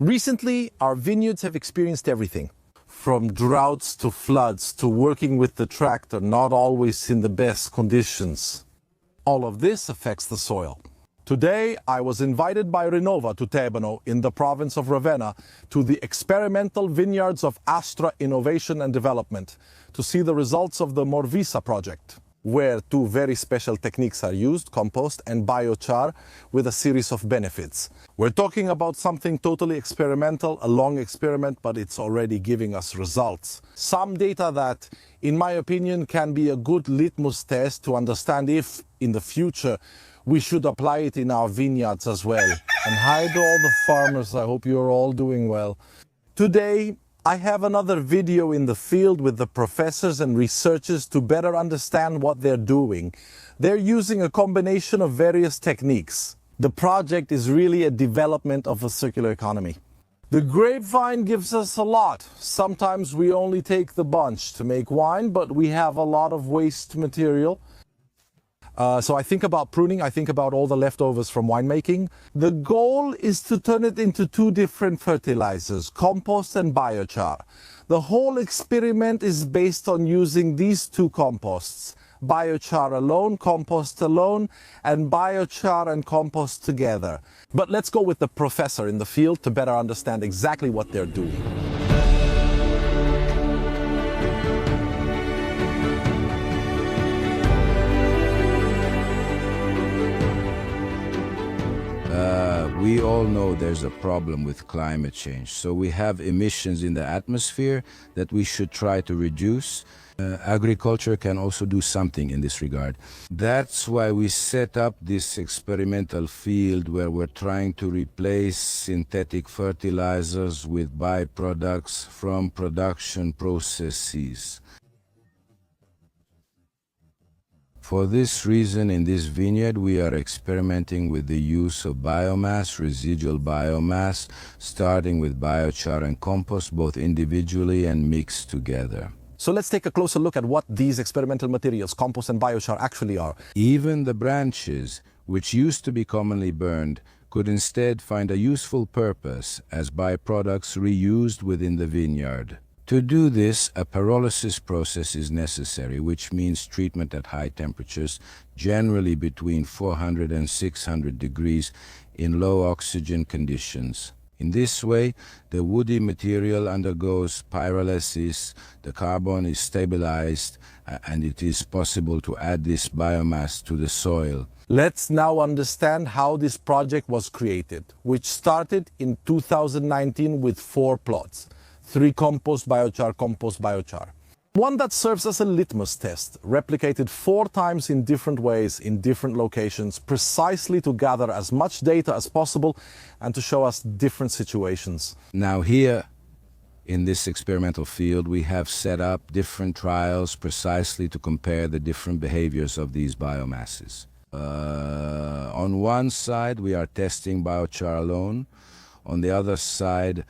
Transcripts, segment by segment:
Recently, our vineyards have experienced everything, from droughts to floods to working with the tractor, not always in the best conditions. All of this affects the soil. Today, I was invited by Renova to Tebano in the province of Ravenna to the experimental vineyards of Astra Innovation and Development to see the results of the Morvisa project, where two very special techniques are used, compost and biochar, with a series of benefits. We're talking about something totally experimental, a long experiment, but it's already giving us results. Some data that, in my opinion, can be a good litmus test to understand if, in the future, we should apply it in our vineyards as well. And hi to all the farmers, I hope you're all doing well. Today, I have another video in the field with the professors and researchers to better understand what they're doing. They're using a combination of various techniques. The project is really a development of a circular economy. The grapevine gives us a lot. Sometimes we only take the bunch to make wine, but we have a lot of waste material. So I think about pruning, I think about all the leftovers from winemaking. The goal is to turn it into two different fertilizers, compost and biochar. The whole experiment is based on using these two composts, biochar alone, compost alone, and biochar and compost together. But let's go with the professor in the field to better understand exactly what they're doing. We all know there's a problem with climate change, so we have emissions in the atmosphere that we should try to reduce. Agriculture can also do something in this regard. That's why we set up this experimental field where we're trying to replace synthetic fertilizers with byproducts from production processes. For this reason, in this vineyard, we are experimenting with the use of biomass, residual biomass, starting with biochar and compost, both individually and mixed together. So let's take a closer look at what these experimental materials, compost and biochar, actually are. Even the branches, which used to be commonly burned, could instead find a useful purpose as byproducts reused within the vineyard. To do this, a pyrolysis process is necessary, which means treatment at high temperatures, generally between 400 and 600 degrees in low oxygen conditions. In this way, the woody material undergoes pyrolysis, the carbon is stabilized, and it is possible to add this biomass to the soil. Let's now understand how this project was created, which started in 2019 with 4 plots. 3 compost, biochar. One that serves as a litmus test, replicated 4 times in different ways, in different locations, precisely to gather as much data as possible and to show us different situations. Now here, in this experimental field, we have set up different trials precisely to compare the different behaviors of these biomasses. On one side, we are testing biochar alone. On the other side,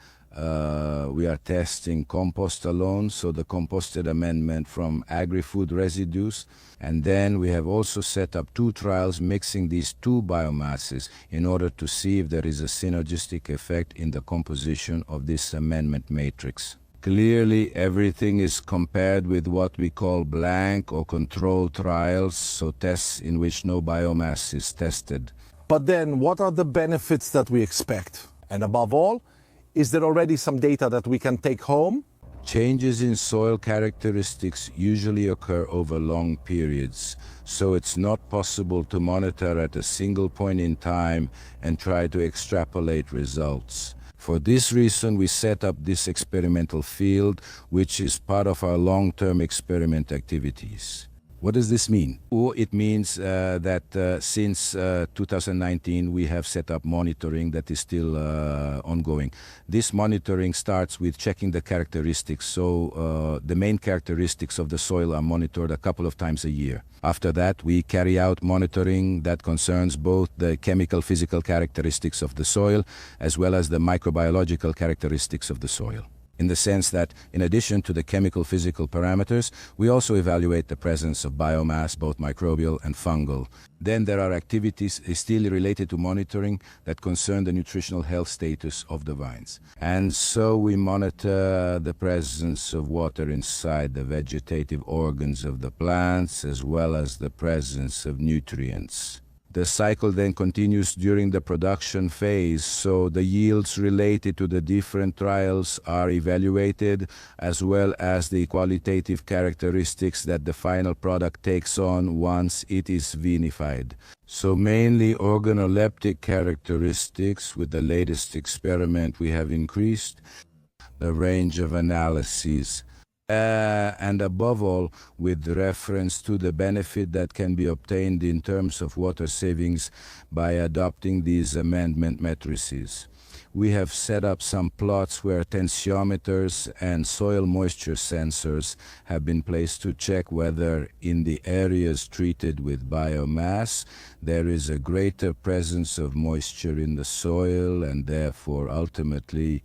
we are testing compost alone, so the composted amendment from agri-food residues. And then we have also set up 2 trials mixing these 2 biomasses in order to see if there is a synergistic effect in the composition of this amendment matrix. Clearly, everything is compared with what we call blank or control trials, so tests in which no biomass is tested. But then, what are the benefits that we expect? And above all, is there already some data that we can take home? Changes in soil characteristics usually occur over long periods, so it's not possible to monitor at a single point in time and try to extrapolate results. For this reason, we set up this experimental field, which is part of our long-term experiment activities. What does this mean? Well, it means that since 2019 we have set up monitoring that is still ongoing. This monitoring starts with checking the characteristics, so the main characteristics of the soil are monitored a couple of times a year. After that, we carry out monitoring that concerns both the chemical physical characteristics of the soil as well as the microbiological characteristics of the soil. in the sense that, in addition to the chemical physical parameters, we also evaluate the presence of biomass, both microbial and fungal. Then there are activities still related to monitoring that concern the nutritional health status of the vines. And so we monitor the presence of water inside the vegetative organs of the plants, as well as the presence of nutrients. The cycle then continues during the production phase, so the yields related to the different trials are evaluated, as well as the qualitative characteristics that the final product takes on once it is vinified. So mainly organoleptic characteristics. With the latest experiment we have increased the range of analyses. And above all, with reference to the benefit that can be obtained in terms of water savings by adopting these amendment matrices. We have set up some plots where tensiometers and soil moisture sensors have been placed to check whether in the areas treated with biomass there is a greater presence of moisture in the soil and therefore ultimately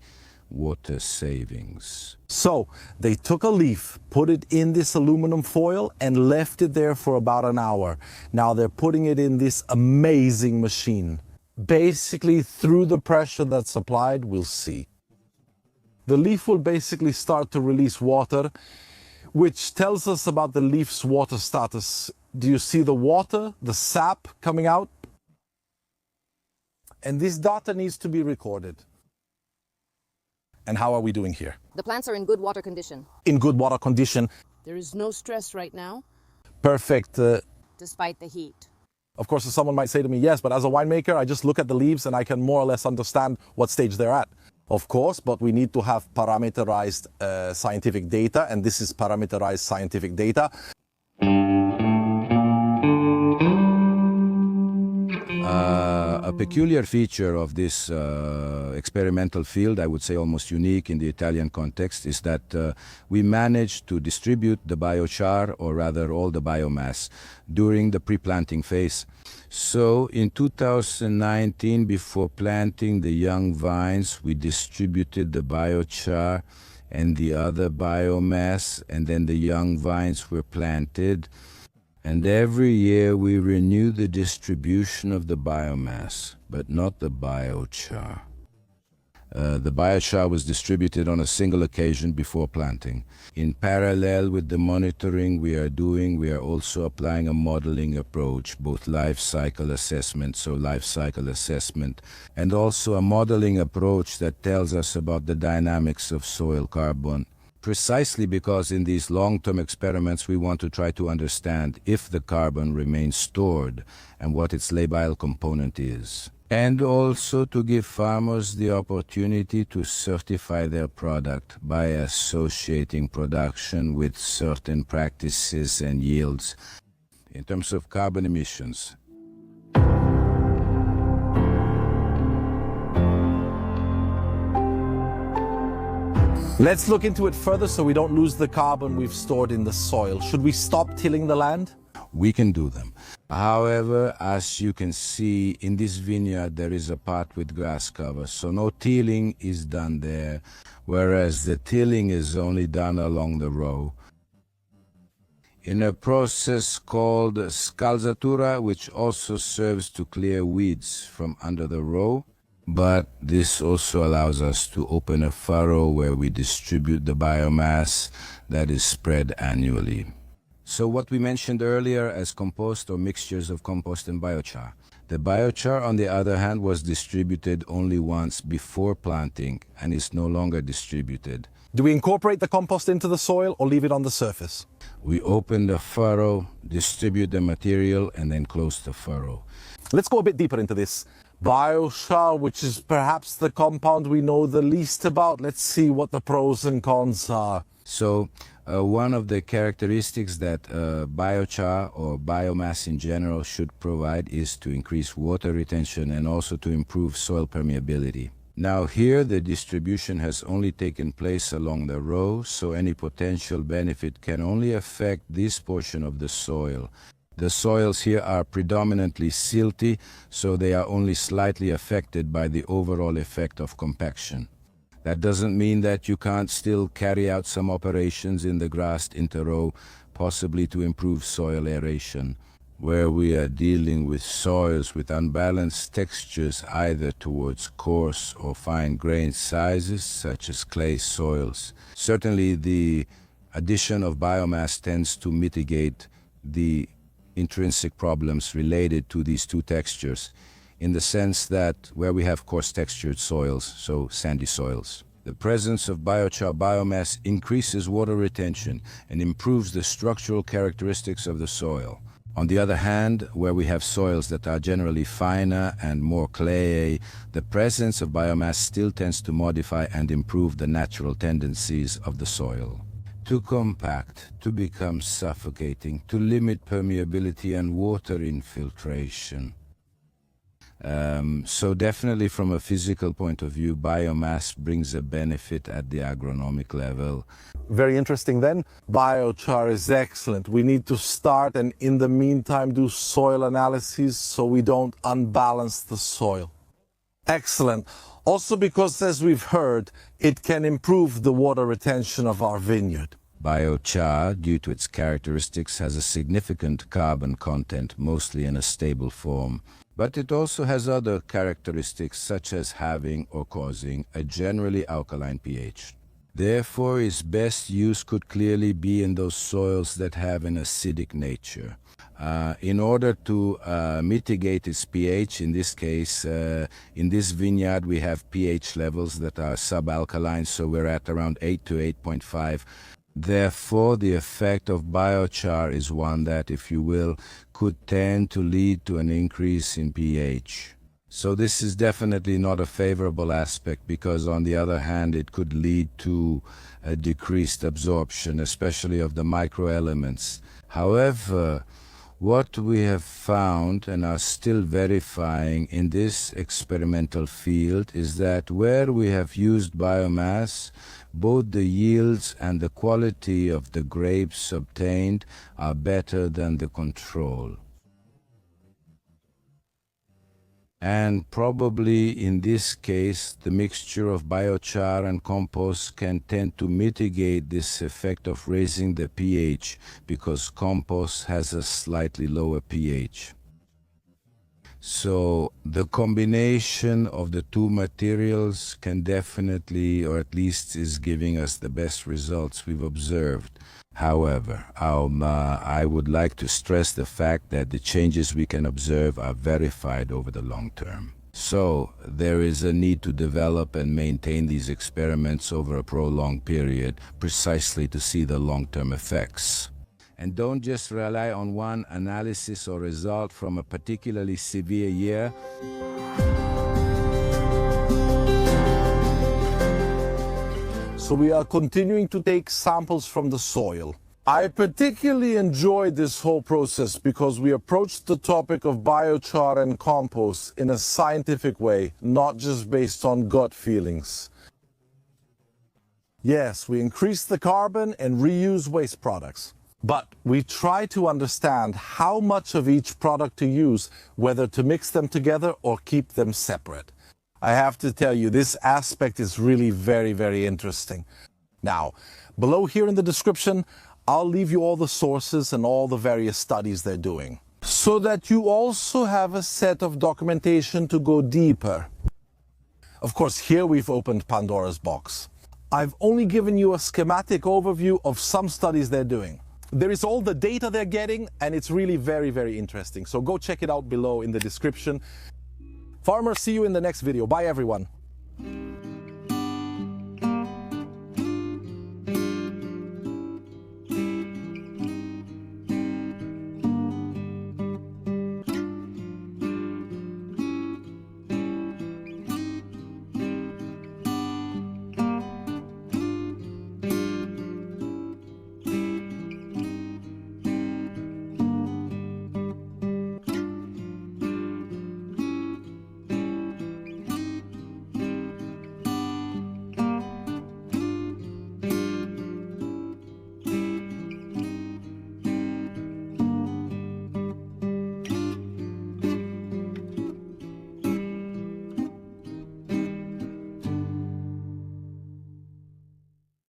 water savings. So they took a leaf, put it in this aluminum foil and left it there for about an hour. Now they're putting it in this amazing machine. Basically, through the pressure that's applied, we'll see. The leaf will basically start to release water, which tells us about the leaf's water status. Do you see the water, the sap coming out? And this data needs to be recorded. And how are we doing here? The plants are in good water condition. In good water condition. There is no stress right now. Perfect. Despite the heat. Of course, someone might say to me, yes, but as a winemaker, I just look at the leaves and I can more or less understand what stage they're at. Of course, but we need to have parameterized scientific data, and this is parameterized scientific data. A peculiar feature of this experimental field, I would say almost unique in the Italian context, is that we managed to distribute the biochar, or rather all the biomass, during the pre-planting phase. So in 2019, before planting the young vines, we distributed the biochar and the other biomass, and then the young vines were planted. And every year we renew the distribution of the biomass, but not the biochar. The biochar was distributed on a single occasion before planting. In parallel with the monitoring we are doing, we are also applying a modeling approach, both life cycle assessment, and also a modeling approach that tells us about the dynamics of soil carbon. Precisely because in these long-term experiments we want to try to understand if the carbon remains stored and what its labile component is. And also to give farmers the opportunity to certify their product by associating production with certain practices and yields in terms of carbon emissions. Let's look into it further so we don't lose the carbon we've stored in the soil. Should we stop tilling the land? We can do them. However, as you can see, in this vineyard there is a part with grass cover, so no tilling is done there, whereas the tilling is only done along the row. In a process called scalzatura, which also serves to clear weeds from under the row, but this also allows us to open a furrow where we distribute the biomass that is spread annually. So what we mentioned earlier as compost or mixtures of compost and biochar. The biochar, on the other hand, was distributed only once before planting and is no longer distributed. Do we incorporate the compost into the soil or leave it on the surface? We open the furrow, distribute the material, and then close the furrow. Let's go a bit deeper into this. Biochar, which is perhaps the compound we know the least about. Let's see what the pros and cons are. So one of the characteristics that biochar or biomass in general should provide is to increase water retention and also to improve soil permeability. Now here the distribution has only taken place along the row, so any potential benefit can only affect this portion of the soil. The soils here are predominantly silty, so they are only slightly affected by the overall effect of compaction. That doesn't mean that you can't still carry out some operations in the grassed interrow, possibly to improve soil aeration, where we are dealing with soils with unbalanced textures either towards coarse or fine-grained sizes, such as clay soils. Certainly, the addition of biomass tends to mitigate the intrinsic problems related to these two textures, in the sense that where we have coarse textured soils, so sandy soils, the presence of biochar biomass increases water retention and improves the structural characteristics of the soil. On the other hand, where we have soils that are generally finer and more clayey, the presence of biomass still tends to modify and improve the natural tendencies of the soil. To compact, to become suffocating, to limit permeability and water infiltration. So definitely from a physical point of view, biomass brings a benefit at the agronomic level. Very interesting then. Biochar is excellent. We need to start and in the meantime do soil analyses so we don't unbalance the soil. Excellent. Also because, as we've heard, it can improve the water retention of our vineyard. Biochar, due to its characteristics, has a significant carbon content, mostly in a stable form. But it also has other characteristics, such as having or causing a generally alkaline pH. Therefore, its best use could clearly be in those soils that have an acidic nature. In order to mitigate its pH, in this case, in this vineyard, we have pH levels that are subalkaline, so we're at around 8 to 8.5. Therefore, the effect of biochar is one that, if you will, could tend to lead to an increase in pH. So this is definitely not a favorable aspect because, on the other hand, it could lead to a decreased absorption, especially of the microelements. However, what we have found and are still verifying in this experimental field is that where we have used biomass, both the yields and the quality of the grapes obtained are better than the control. And probably in this case, the mixture of biochar and compost can tend to mitigate this effect of raising the pH, because compost has a slightly lower pH. So the combination of the two materials can definitely, or at least is giving us the best results we've observed. However, I would like to stress the fact that the changes we can observe are verified over the long term. So there is a need to develop and maintain these experiments over a prolonged period, precisely to see the long-term effects. And don't just rely on one analysis or result from a particularly severe year. So we are continuing to take samples from the soil. I particularly enjoyed this whole process because we approached the topic of biochar and compost in a scientific way, not just based on gut feelings. Yes, we increase the carbon and reuse waste products. But we try to understand how much of each product to use, whether to mix them together or keep them separate. I have to tell you, this aspect is really very, very interesting. Now, below here in the description, I'll leave you all the sources and all the various studies they're doing, so that you also have a set of documentation to go deeper. Of course, here we've opened Pandora's box. I've only given you a schematic overview of some studies they're doing. There is all the data they're getting, and it's really very, very interesting. So go check it out below in the description. Farmers, see you in the next video. Bye, everyone.